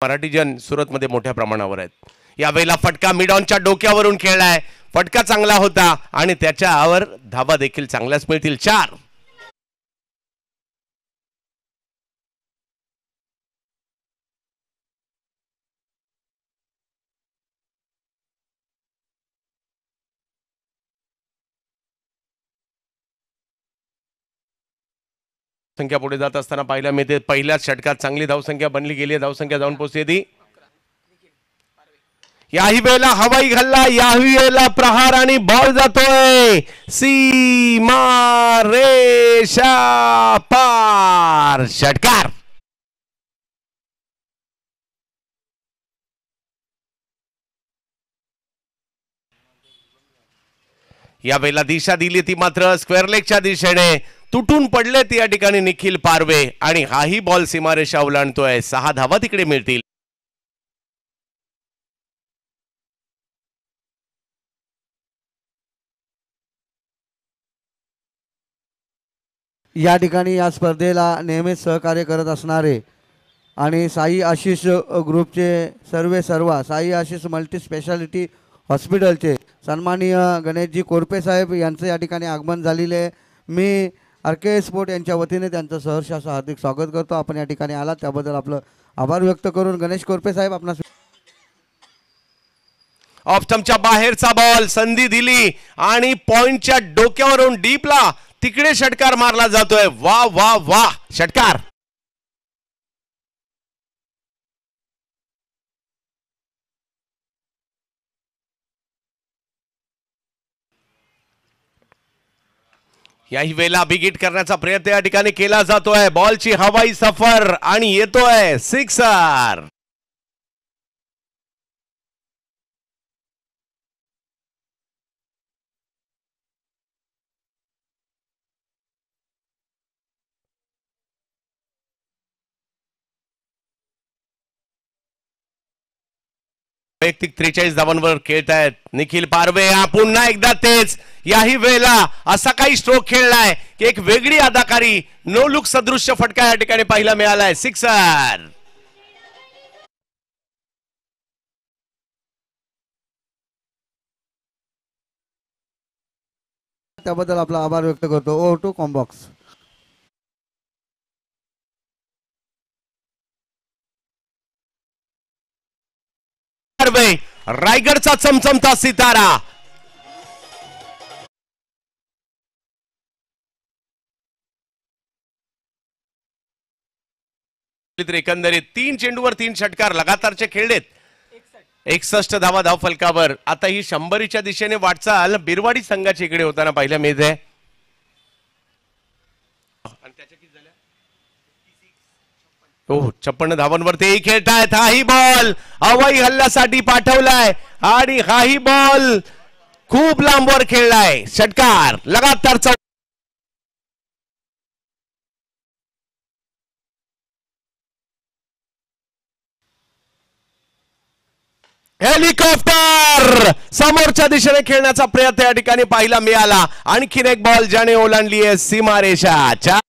मराठी जन सुरतमध्ये मोठ्या प्रमाणावर आहेत। यावेळेला फटका मिड ऑनच्या डोक्यावरून खेळलाय, फटका चांगला होता आणि त्याच्यावर धावा देखील चांगल्याच मिळतील। 4 संख्या पुढे जात असताना पाहायला मिळते। पहिल्याच षटकात चांगली धावसंख्या बनली गेली आहे, धावसंख्या जाऊन पोहोचली ती। याही वेळेला हवाई हल्ला, याही वेळेला प्रहार आणि बॉल जातोय सीमा रेषा पार, षटकार। या वेळेला दिशा दिली ती मात्र स्क्वेअर लेगच्या दिशेने, तुटून पडले ती या ठिकाणी निखिल पारवे आणि हाही बॉल सीमारेषा ओलांडतोय। 6 धावा तिकडे मिळतील। या ठिकाणी या स्पर्धेला नेहमीच सहकार्य करत असणारे आणि साई आशिष ग्रुपचे सर्व साई आशिष मल्टी स्पेशालिटी हॉस्पिटलचे सन्माननीय गणेशजी कोरपे साहेब यांचं या ठिकाणी आगमन झालेले आहे। मी आरके स्पोर्ट यांच्या वतीने त्यांचं सहर्ष असं हार्दिक स्वागत करतो। आपण या ठिकाणी आलात त्याबद्दल आपलं आभार व्यक्त करून गणेश कोरपे साहेब आपणास ऑफ स्टंपच्या बाहेरचा बॉल, संधी दिली आणि पॉइंटच्या डोक्यावरून डीपला तिकडे षटकार मारला जातोय। वा वा वा, षटकार। याही वेळेला बिगिट करण्याचा प्रयत्न या ठिकाणी केला जातोय। बॉलची हवाई सफर आणि येतोय सिक्सर। वैयक्तिक 43 धावांवर खेळतायत निखिल पारवे। पुन्हा एकदा तेच, याही वेळेला असा काही स्ट्रोक खेळलाय की एक वेगळी अदाकारी, नो लुक सदृश्य फटका या ठिकाणी पाहायला मिळालाय, सिक्सर। त्याबद्दल आपला आभार व्यक्त करतो। Over to combox. रायगडचा चमचमता सितारा एकंदरीत 3 चेंडूवर 3 षटकार लगातारचे खेळलेत। 61 धावा धाव फलकावर। आता ही 100च्या दिशेने वाटचाल बिरवाडी संघाची इकडे होताना पाहायला मिळते। हो 56 धावांवर तेही खेळतायत। हाही बॉल हवाई हल्ल्यासाठी पाठवलाय आणि हाही बॉल खूप लांबवर खेळलाय, षटकार। लगातार हेलिकॉप्टर समोरच्या दिशेने खेळण्याचा प्रयत्न या ठिकाणी पाहायला मिळाला। आणखीन एक बॉल ज्याने ओलांडली आहे सीमारेषा।